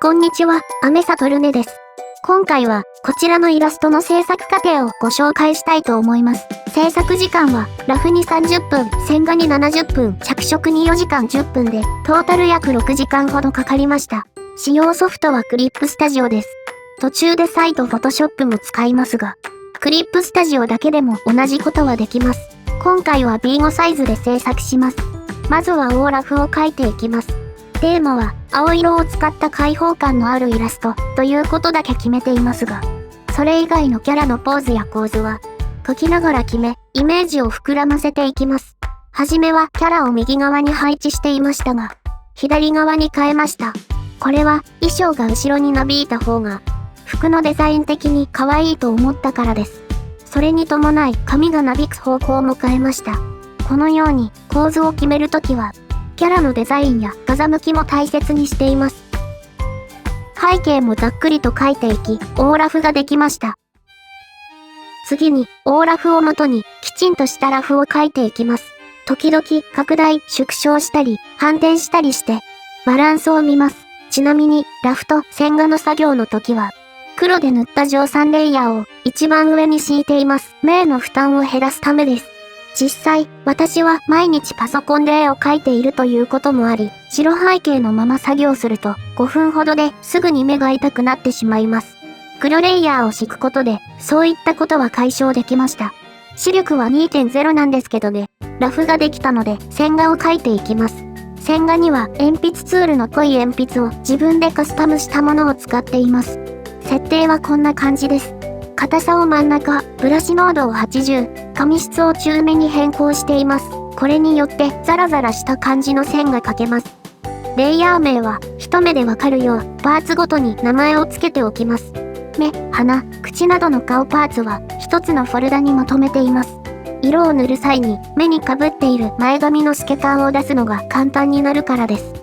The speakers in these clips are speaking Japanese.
こんにちは、アメサトルネです。今回は、こちらのイラストの制作過程をご紹介したいと思います。制作時間は、ラフに30分、線画に70分、着色に4時間10分で、トータル約6時間ほどかかりました。使用ソフトはクリップスタジオです。途中でサイトフォトショップも使いますが、クリップスタジオだけでも同じことはできます。今回は B5 サイズで制作します。まずはオーラフを描いていきます。テーマは、青色を使った開放感のあるイラストということだけ決めていますが、それ以外のキャラのポーズや構図は、描きながら決め、イメージを膨らませていきます。はじめはキャラを右側に配置していましたが、左側に変えました。これは衣装が後ろになびいた方が、服のデザイン的に可愛いと思ったからです。それに伴い髪がなびく方向も変えました。このように構図を決めるときは、キャラのデザインや風向きも大切にしています。背景もざっくりと描いていき、オーラフができました。次に、オーラフを元に、きちんとしたラフを描いていきます。時々、拡大、縮小したり、反転したりして、バランスを見ます。ちなみに、ラフと線画の作業の時は、黒で塗った蒸散レイヤーを一番上に敷いています。目への負担を減らすためです。実際、私は毎日パソコンで絵を描いているということもあり、白背景のまま作業すると5分ほどですぐに目が痛くなってしまいます。黒レイヤーを敷くことで、そういったことは解消できました。視力は 2.0 なんですけどね、ラフができたので線画を描いていきます。線画には鉛筆ツールの濃い鉛筆を自分でカスタムしたものを使っています。設定はこんな感じです。硬さを真ん中、ブラシ濃度を80、紙質を中めに変更しています。これによってザラザラした感じの線が描けます。レイヤー名は一目でわかるようパーツごとに名前を付けておきます。目、鼻、口などの顔パーツは一つのフォルダにまとめています。色を塗る際に目にかぶっている前髪の透け感を出すのが簡単になるからです。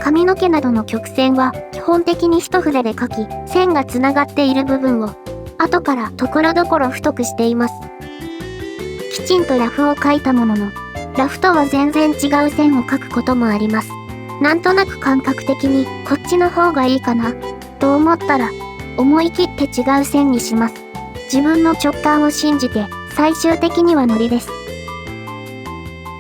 髪の毛などの曲線は基本的に一筆で描き、線がつながっている部分を後からところどころ太くしています。きちんとラフを描いたものの、ラフとは全然違う線を描くこともあります。なんとなく感覚的にこっちの方がいいかな、と思ったら、思い切って違う線にします。自分の直感を信じて、最終的にはノリです。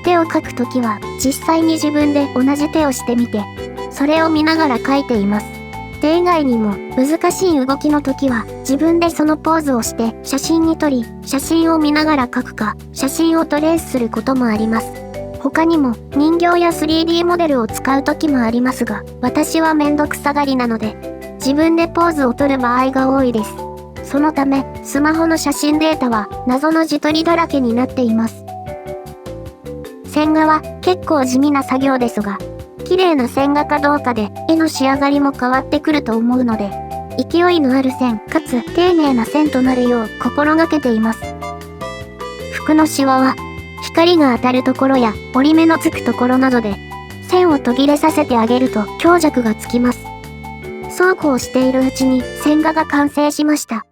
手を描くときは、実際に自分で同じ手をしてみて、それを見ながら描いています。手以外にも難しい動きの時は自分でそのポーズをして写真に撮り、写真を見ながら描くか、写真をトレースすることもあります。他にも人形や 3D モデルを使う時もありますが、私はめんどくさがりなので、自分でポーズを撮る場合が多いです。そのため、スマホの写真データは謎の字取りだらけになっています。線画は結構地味な作業ですが、綺麗な線画かどうかで絵の仕上がりも変わってくると思うので、勢いのある線かつ丁寧な線となるよう心がけています。服のシワは光が当たるところや折り目のつくところなどで線を途切れさせてあげると強弱がつきます。そうこうしているうちに線画が完成しました。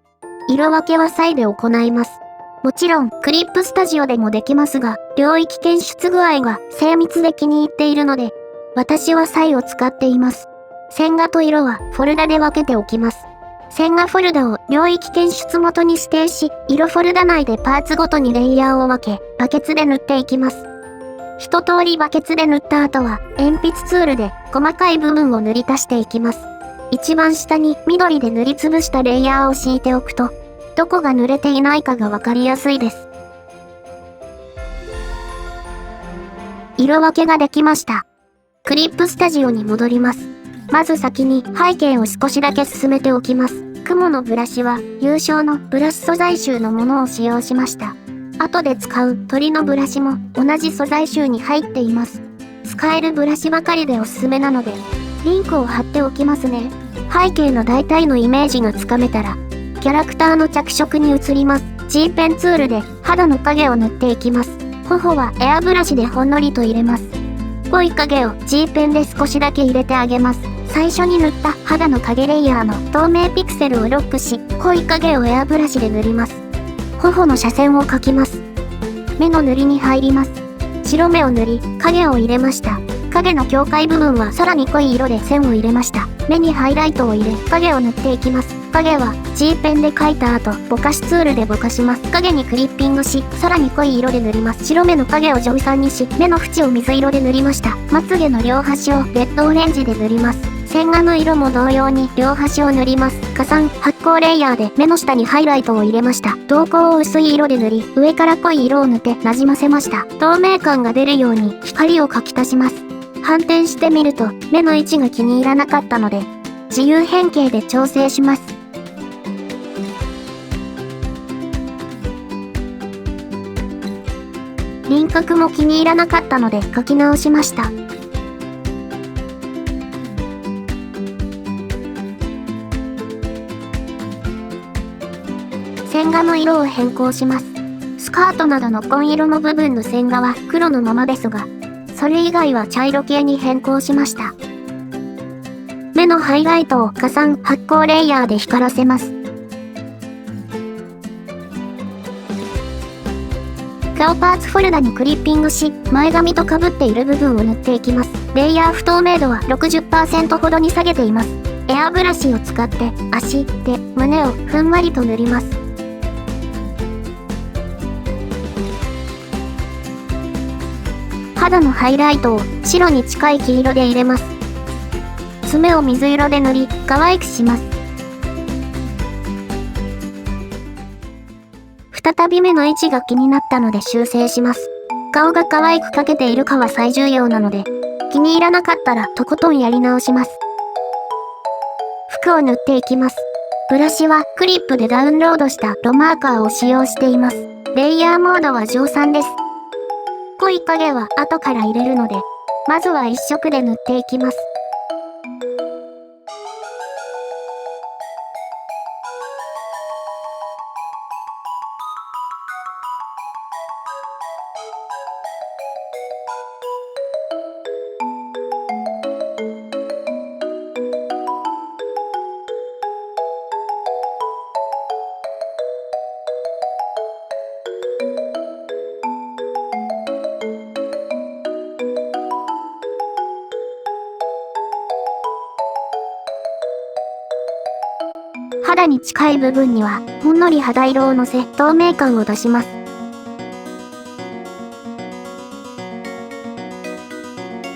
色分けはサイで行います。もちろんクリップスタジオでもできますが、領域検出具合が精密で気に入っているので、私はサイを使っています。線画と色はフォルダで分けておきます。線画フォルダを領域検出元に指定し、色フォルダ内でパーツごとにレイヤーを分け、バケツで塗っていきます。一通りバケツで塗った後は、鉛筆ツールで細かい部分を塗り足していきます。一番下に緑で塗りつぶしたレイヤーを敷いておくと、どこが塗れていないかが分かりやすいです。色分けができました。クリップスタジオに戻ります。まず先に背景を少しだけ進めておきます。雲のブラシは優勝のブラシ素材集のものを使用しました。後で使う鳥のブラシも同じ素材集に入っています。使えるブラシばかりでおすすめなので、リンクを貼っておきますね。背景の大体のイメージがつかめたら、キャラクターの着色に移ります。G ペンツールで肌の影を塗っていきます。頬はエアブラシでほんのりと入れます。濃い影を G ペンで少しだけ入れてあげます。最初に塗った肌の影レイヤーの透明ピクセルをロックし、濃い影をエアブラシで塗ります。頬の斜線を描きます。目の塗りに入ります。白目を塗り、影を入れました。影の境界部分はさらに濃い色で線を入れました。目にハイライトを入れ、影を塗っていきます。影は G ペンで描いた後、ぼかしツールでぼかします。影にクリッピングし、さらに濃い色で塗ります。白目の影を上3にし、目の縁を水色で塗りました。まつげの両端をレッドオレンジで塗ります。線画の色も同様に両端を塗ります。加算発光レイヤーで目の下にハイライトを入れました。瞳孔を薄い色で塗り、上から濃い色を塗って馴染ませました。透明感が出るように光を描き足します。反転してみると、目の位置が気に入らなかったので、自由変形で調整します。輪郭も気に入らなかったので描き直しました。線画の色を変更します。スカートなどの紺色の部分の線画は黒のままですが、それ以外は茶色系に変更しました。目のハイライトを加算発光レイヤーで光らせます。顔パーツフォルダにクリッピングし、前髪と被っている部分を塗っていきます。レイヤー不透明度は 60% ほどに下げています。エアブラシを使って足、手、胸をふんわりと塗ります。肌のハイライトを白に近い黄色で入れます。爪を水色で塗り、可愛くします。再び目の位置が気になったので修正します。顔が可愛く描けているかは最重要なので、気に入らなかったらとことんやり直します。服を塗っていきます。ブラシはクリップでダウンロードしたロマーカーを使用しています。レイヤーモードは上3です。濃い影は後から入れるので、まずは一色で塗っていきます。肌に近い部分にはほんのり肌色をのせ透明感を出します。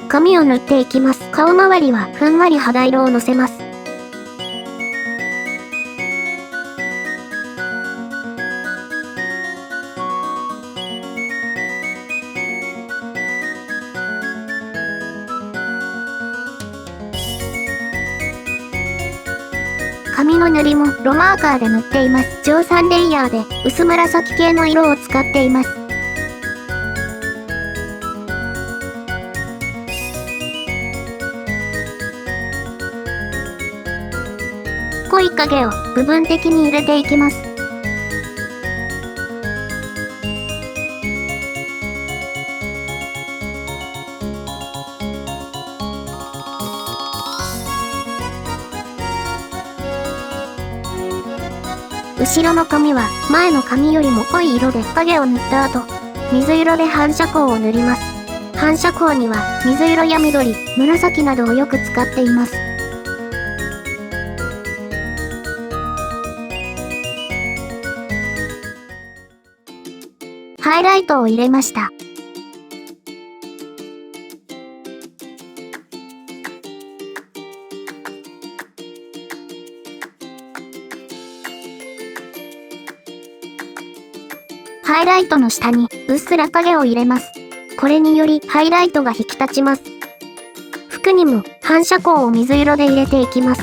髪を塗っていきます。顔周りはふんわり肌色をのせます。髪の塗りもロマーカーで塗っています。上3レイヤーで薄紫系の色を使っています。濃い影を部分的に入れていきます。後ろの髪は前の髪よりも濃い色で影を塗った後、水色で反射光を塗ります。反射光には水色や緑、紫などをよく使っています。ハイライトを入れました。ハイライトの下にうっすら影を入れます。これによりハイライトが引き立ちます。服にも反射光を水色で入れていきます。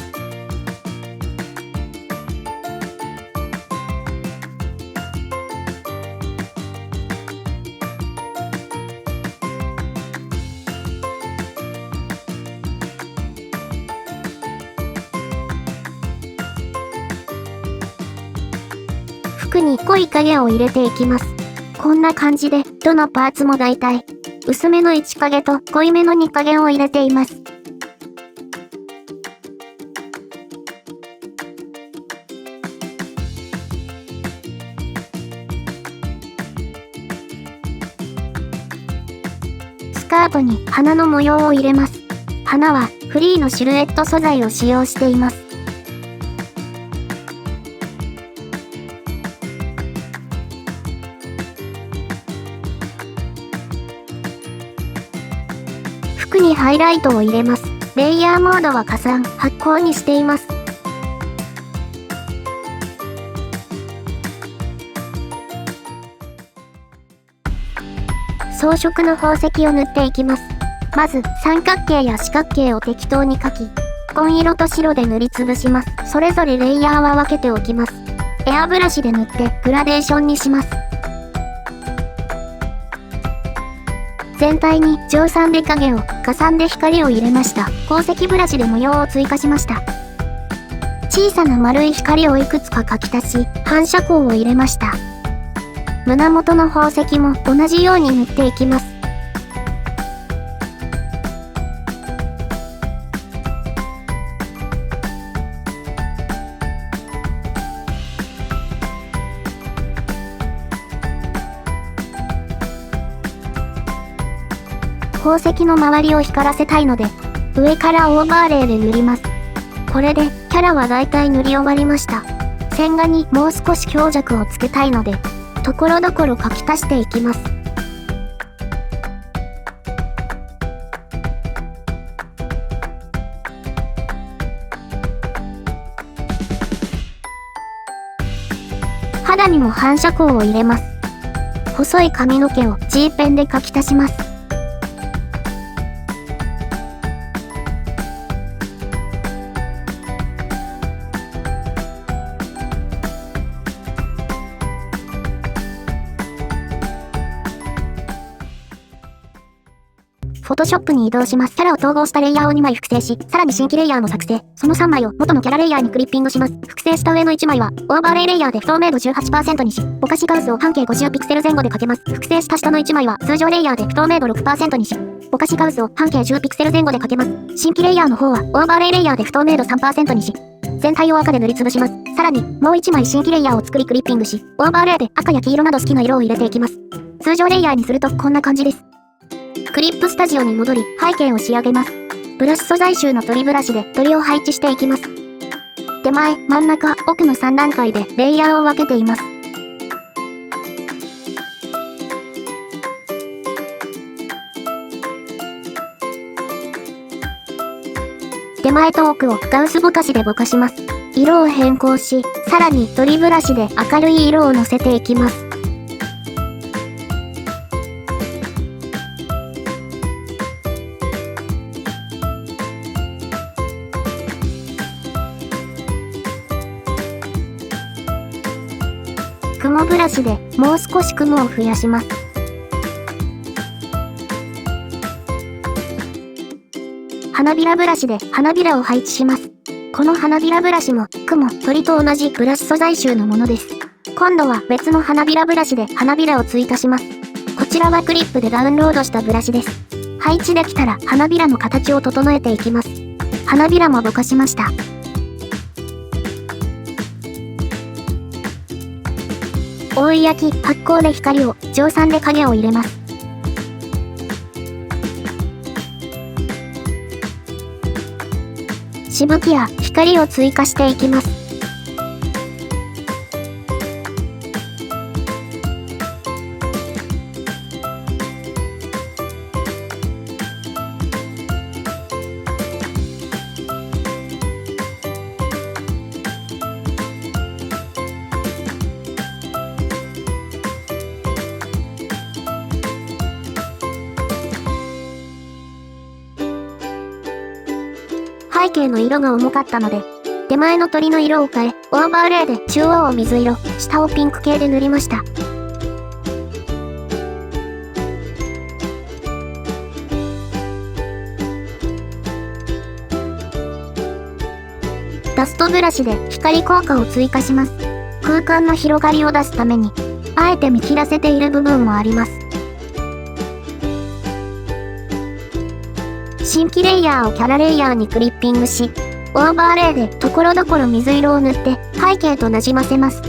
服に濃い影を入れていきます。こんな感じで、どのパーツも大体、薄めの1影と濃いめの2影を入れています。スカートに花の模様を入れます。花はフリーのシルエット素材を使用しています。服にハイライトを入れます。レイヤーモードは加算・発光にしています。装飾の宝石を塗っていきます。まず三角形や四角形を適当に描き、紺色と白で塗りつぶします。それぞれレイヤーは分けておきます。エアブラシで塗ってグラデーションにします。全体に蒸散で影を、加算で光を入れました。鉱石ブラシで模様を追加しました。小さな丸い光をいくつか描き足し、反射光を入れました。胸元の宝石も同じように塗っていきます。宝石の周りを光らせたいので、上からオーバーレイで塗ります。これでキャラは大体塗り終わりました。線画にもう少し強弱をつけたいので、ところどころ描き足していきます。肌にも反射光を入れます。細い髪の毛を G ペンで描き足します。フォトショップに移動します。キャラを統合したレイヤーを2枚複製し、さらに新規レイヤーも作成。その3枚を元のキャラレイヤーにクリッピングします。複製した上の1枚は、オーバーレイレイヤーで不透明度 18% にし、ぼかしガウスを半径50ピクセル前後でかけます。複製した下の1枚は、通常レイヤーで不透明度 6% にし、ぼかしガウスを半径10ピクセル前後でかけます。新規レイヤーの方は、オーバーレイレイヤーで不透明度 3% にし、全体を赤で塗りつぶします。さらに、もう1枚新規レイヤーを作りクリッピングし、オーバーレイで赤や黄色など好きな色を入れていきます。通常レイヤーにするとこんな感じです。クリップスタジオに戻り、背景を仕上げます。ブラシ素材集の鳥ブラシで鳥を配置していきます。手前、真ん中、奥の3段階でレイヤーを分けています。手前と奥をガウスぼかしでぼかします。色を変更し、さらに鳥ブラシで明るい色をのせていきます。雲ブラシでもう少し雲を増やします。花びらブラシで花びらを配置します。この花びらブラシも雲、鳥と同じブラシ素材集のものです。今度は別の花びらブラシで花びらを追加します。こちらはクリップでダウンロードしたブラシです。配置できたら花びらの形を整えていきます。花びらもぼかしました。覆い焼き、発光で光を、蒸散で影を入れます。しぶきや光を追加していきます。背景の色が重かったので、手前の鳥の色を変え、オーバーレイで中央を水色、下をピンク系で塗りました。ダストブラシで光効果を追加します。空間の広がりを出すために、あえて見切らせている部分もあります。新規レイヤーをキャラレイヤーにクリッピングし、オーバーレイでところどころ水色を塗って背景となじませます。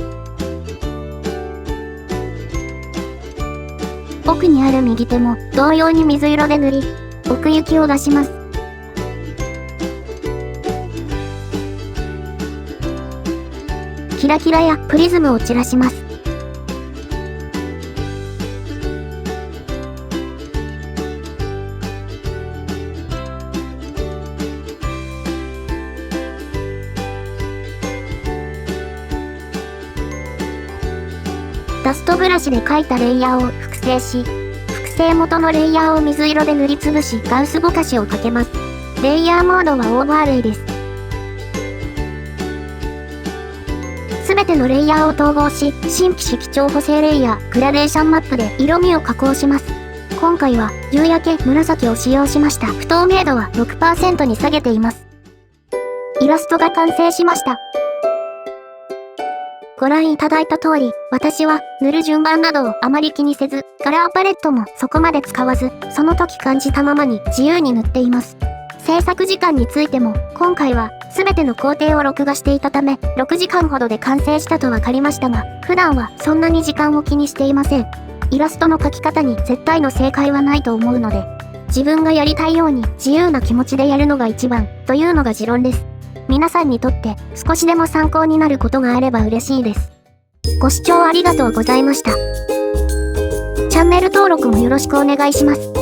奥にある右手も同様に水色で塗り、奥行きを出します。キラキラやプリズムを散らします。ダストブラシで描いたレイヤーを複製し、複製元のレイヤーを水色で塗りつぶしガウスぼかしをかけます。レイヤーモードはオーバーレイです。すべてのレイヤーを統合し、新規色調補正レイヤー、グラデーションマップで色味を加工します。今回は夕焼け紫を使用しました。不透明度は 6% に下げています。イラストが完成しました。ご覧いただいた通り、私は塗る順番などをあまり気にせず、カラーパレットもそこまで使わず、その時感じたままに自由に塗っています。制作時間についても、今回は全ての工程を録画していたため、6時間ほどで完成したと分かりましたが、普段はそんなに時間を気にしていません。イラストの描き方に絶対の正解はないと思うので、自分がやりたいように自由な気持ちでやるのが一番というのが持論です。皆さんにとって少しでも参考になることがあれば嬉しいです。ご視聴ありがとうございました。チャンネル登録もよろしくお願いします。